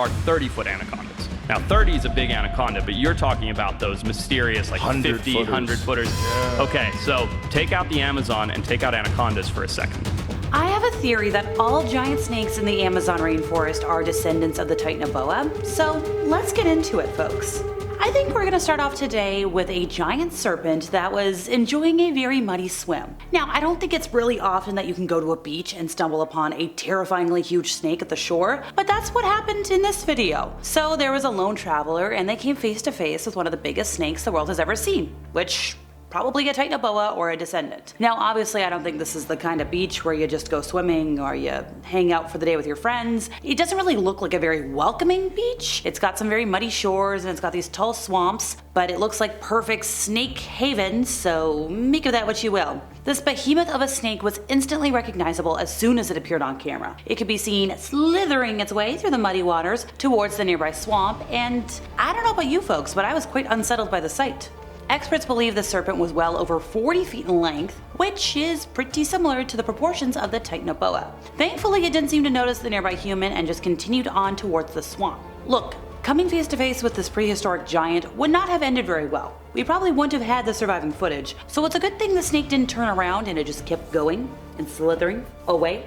are 30-foot anacondas. Now 30 is a big anaconda, but you're talking about those mysterious like 50, 100-footers. Yeah. Okay, so take out the Amazon and take out anacondas for a second. I have a theory that all giant snakes in the Amazon rainforest are descendants of the Titanoboa, so let's get into it, folks. I think we're going to start off today with a giant serpent that was enjoying a very muddy swim. Now, I don't think it's really often that you can go to a beach and stumble upon a terrifyingly huge snake at the shore, but that's what happened in this video. So there was a lone traveler and they came face to face with one of the biggest snakes the world has ever seen, which probably a Titanoboa or a descendant. Now obviously I don't think this is the kind of beach where you just go swimming or you hang out for the day with your friends. It doesn't really look like a very welcoming beach. It's got some very muddy shores and it's got these tall swamps, but it looks like perfect snake haven, so make of that what you will. This behemoth of a snake was instantly recognizable as soon as it appeared on camera. It could be seen slithering its way through the muddy waters towards the nearby swamp, and I don't know about you folks, but I was quite unsettled by the sight. Experts believe the serpent was well over 40 feet in length, which is pretty similar to the proportions of the Titanoboa. Thankfully, it didn't seem to notice the nearby human and just continued on towards the swamp. Look, coming face to face with this prehistoric giant would not have ended very well. We probably wouldn't have had the surviving footage, so it's a good thing the snake didn't turn around and it just kept going and slithering away.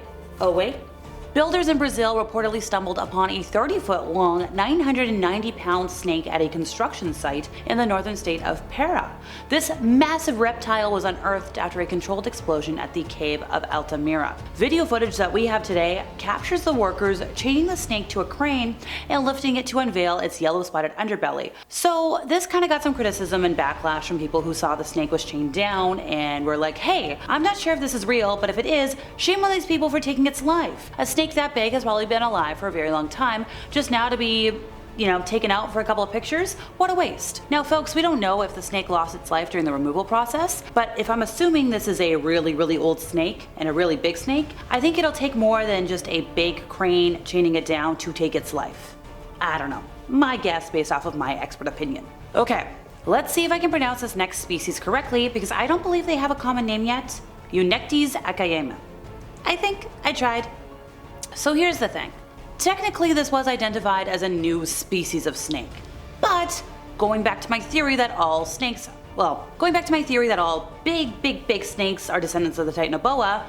Builders in Brazil reportedly stumbled upon a 30-foot long, 990-pound snake at a construction site in the northern state of Pará. This massive reptile was unearthed after a controlled explosion at the cave of Altamira. Video footage that we have today captures the workers chaining the snake to a crane and lifting it to unveil its yellow spotted underbelly. So this kind of got some criticism and backlash from people who saw the snake was chained down and were like, hey, I'm not sure if this is real, but if it is, shame on these people for taking its life. A snake that big has probably been alive for a very long time, just now to be, taken out for a couple of pictures, what a waste. Now folks, we don't know if the snake lost its life during the removal process, but if I'm assuming this is a really old snake and a really big snake, I think it'll take more than just a big crane chaining it down to take its life. I don't know. My guess based off of my expert opinion. Okay, let's see if I can pronounce this next species correctly because I don't believe they have a common name yet. Eunectes acayama. I think I tried. So here's the thing. Technically this was identified as a new species of snake. But going back to my theory that all big snakes are descendants of the Titanoboa,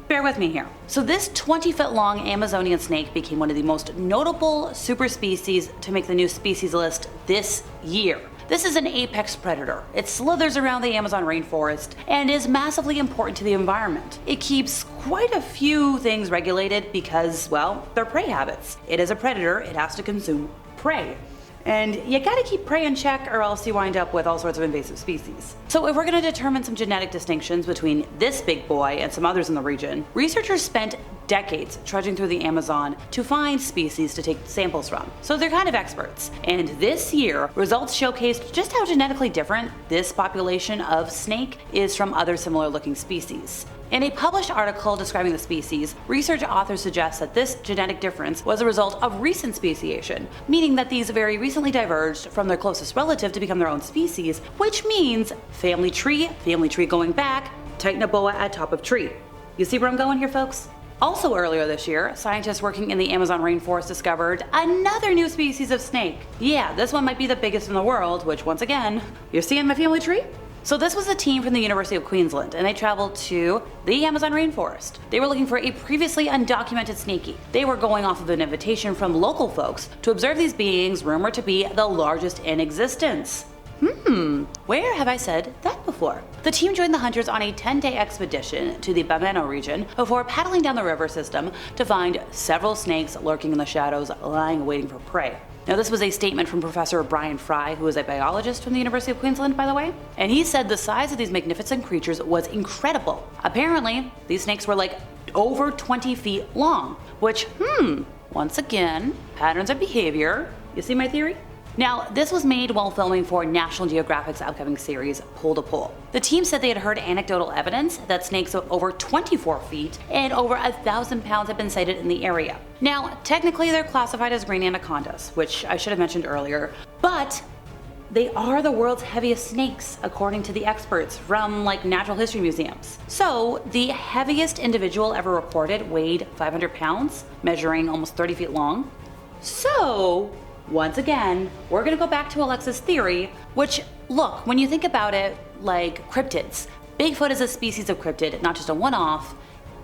bear with me here. So this 20-foot long Amazonian snake became one of the most notable superspecies to make the new species list this year. This is an apex predator. It slithers around the Amazon rainforest and is massively important to the environment. It keeps quite a few things regulated because, well, their prey habits. It is a predator, it has to consume prey. And you gotta keep prey in check or else you wind up with all sorts of invasive species. So if we're gonna determine some genetic distinctions between this big boy and some others in the region, researchers spent decades trudging through the Amazon to find species to take samples from. So they're kind of experts. And this year, results showcased just how genetically different this population of snake is from other similar looking species. In a published article describing the species, research authors suggest that this genetic difference was a result of recent speciation, meaning that these very recently diverged from their closest relative to become their own species, which means family tree going back, Titanoboa at top of tree. You see where I'm going here, folks? Also earlier this year, scientists working in the Amazon rainforest discovered another new species of snake. Yeah, this one might be the biggest in the world, which once again, you're seeing my family tree? So this was a team from the University of Queensland and they traveled to the Amazon rainforest. They were looking for a previously undocumented snakie. They were going off of an invitation from local folks to observe these beings rumored to be the largest in existence. Where have I said that before? The team joined the hunters on a 10-day expedition to the Bameno region before paddling down the river system to find several snakes lurking in the shadows, lying waiting for prey. Now this was a statement from Professor Brian Fry, who is a biologist from the University of Queensland, by the way, and he said the size of these magnificent creatures was incredible. Apparently, these snakes were like over 20 feet long, which, once again, patterns of behavior. You see my theory? Now, this was made while filming for National Geographic's upcoming series, Pole to Pole. The team said they had heard anecdotal evidence that snakes of over 24 feet and over 1,000 pounds have been sighted in the area. Now, technically they're classified as green anacondas, which I should have mentioned earlier, but they are the world's heaviest snakes, according to the experts from natural history museums. So the heaviest individual ever reported weighed 500 pounds, measuring almost 30 feet long. So, once again, we're gonna go back to Alexa's theory, which, look, when you think about it, like cryptids, Bigfoot is a species of cryptid, not just a one-off,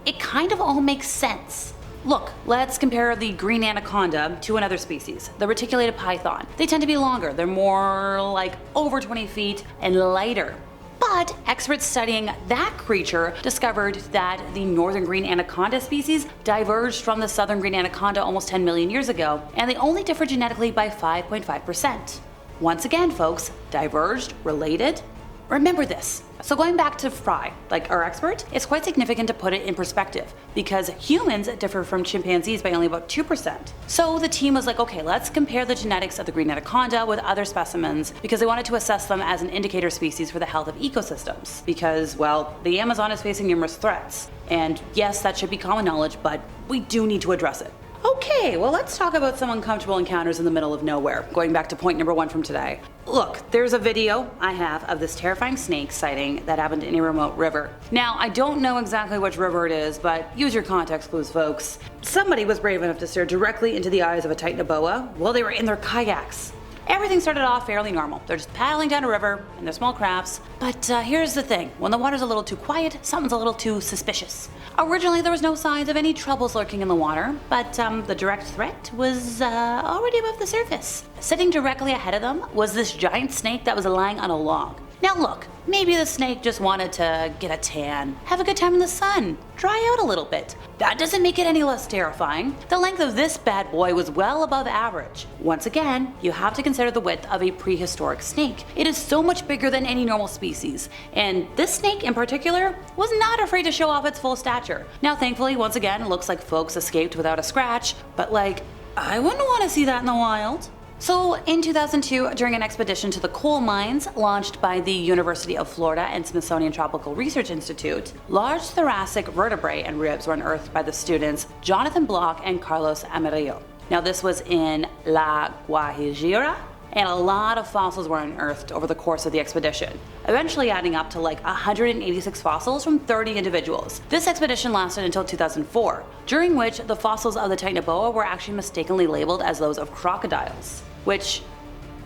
it kind of all makes sense. Look, let's compare the green anaconda to another species, the reticulated python. They tend to be longer, they're more like over 20 feet and lighter. But experts studying that creature discovered that the northern green anaconda species diverged from the southern green anaconda almost 10 million years ago, and they only differ genetically by 5.5%. Once again, folks, diverged, related. Remember this. So going back to Fry, like our expert, it's quite significant to put it in perspective because humans differ from chimpanzees by only about 2%. So the team was like, okay, let's compare the genetics of the green anaconda with other specimens because they wanted to assess them as an indicator species for the health of ecosystems. Because, well, the Amazon is facing numerous threats. And yes, that should be common knowledge, but we do need to address it. Okay, well let's talk about some uncomfortable encounters in the middle of nowhere, going back to point number 1 from today. Look, there's a video I have of this terrifying snake sighting that happened in a remote river. Now, I don't know exactly which river it is, but use your context clues, folks. Somebody was brave enough to stare directly into the eyes of a Titanoboa while they were in their kayaks. Everything started off fairly normal. They're just paddling down a river in their small crafts. But here's the thing. When the water's a little too quiet, something's a little too suspicious. Originally, there was no signs of any troubles lurking in the water, but the direct threat was already above the surface. Sitting directly ahead of them was this giant snake that was lying on a log. Now look, maybe the snake just wanted to get a tan, have a good time in the sun, dry out a little bit. That doesn't make it any less terrifying. The length of this bad boy was well above average. Once again, you have to consider the width of a prehistoric snake. It is so much bigger than any normal species, and this snake in particular was not afraid to show off its full stature. Now thankfully, once again, it looks like folks escaped without a scratch, but like, I wouldn't want to see that in the wild. So in 2002, during an expedition to the coal mines launched by the University of Florida and Smithsonian Tropical Research Institute, large thoracic vertebrae and ribs were unearthed by the students Jonathan Block and Carlos Amarillo. Now this was in La Guajira, and a lot of fossils were unearthed over the course of the expedition, eventually adding up to like 186 fossils from 30 individuals. This expedition lasted until 2004, during which the fossils of the Titanoboa were actually mistakenly labeled as those of crocodiles. Which,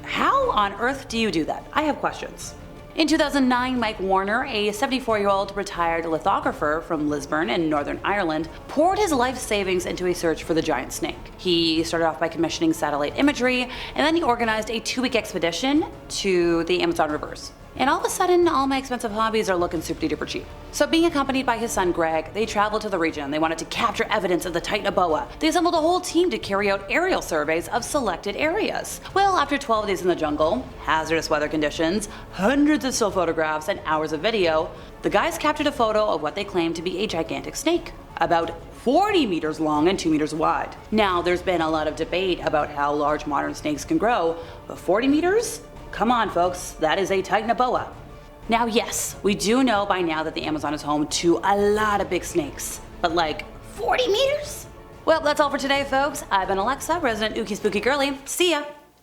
how on earth do you do that? I have questions. In 2009, Mike Warner, a 74-year-old retired lithographer from Lisburn in Northern Ireland, poured his life savings into a search for the giant snake. He started off by commissioning satellite imagery, and then he organized a 2-week expedition to the Amazon rivers. And all of a sudden, all my expensive hobbies are looking super duper cheap. So being accompanied by his son Greg, they traveled to the region. They wanted to capture evidence of the Titanoboa. They assembled a whole team to carry out aerial surveys of selected areas. Well, after 12 days in the jungle, hazardous weather conditions, hundreds of still photographs, and hours of video, the guys captured a photo of what they claimed to be a gigantic snake, about 40 meters long and 2 meters wide. Now, there's been a lot of debate about how large modern snakes can grow, but 40 meters? Come on, folks, that is a Titanoboa. Now, yes, we do know by now that the Amazon is home to a lot of big snakes, but like 40 meters? Well, that's all for today, folks. I've been Alexa, resident Ookie Spooky Girly. See ya!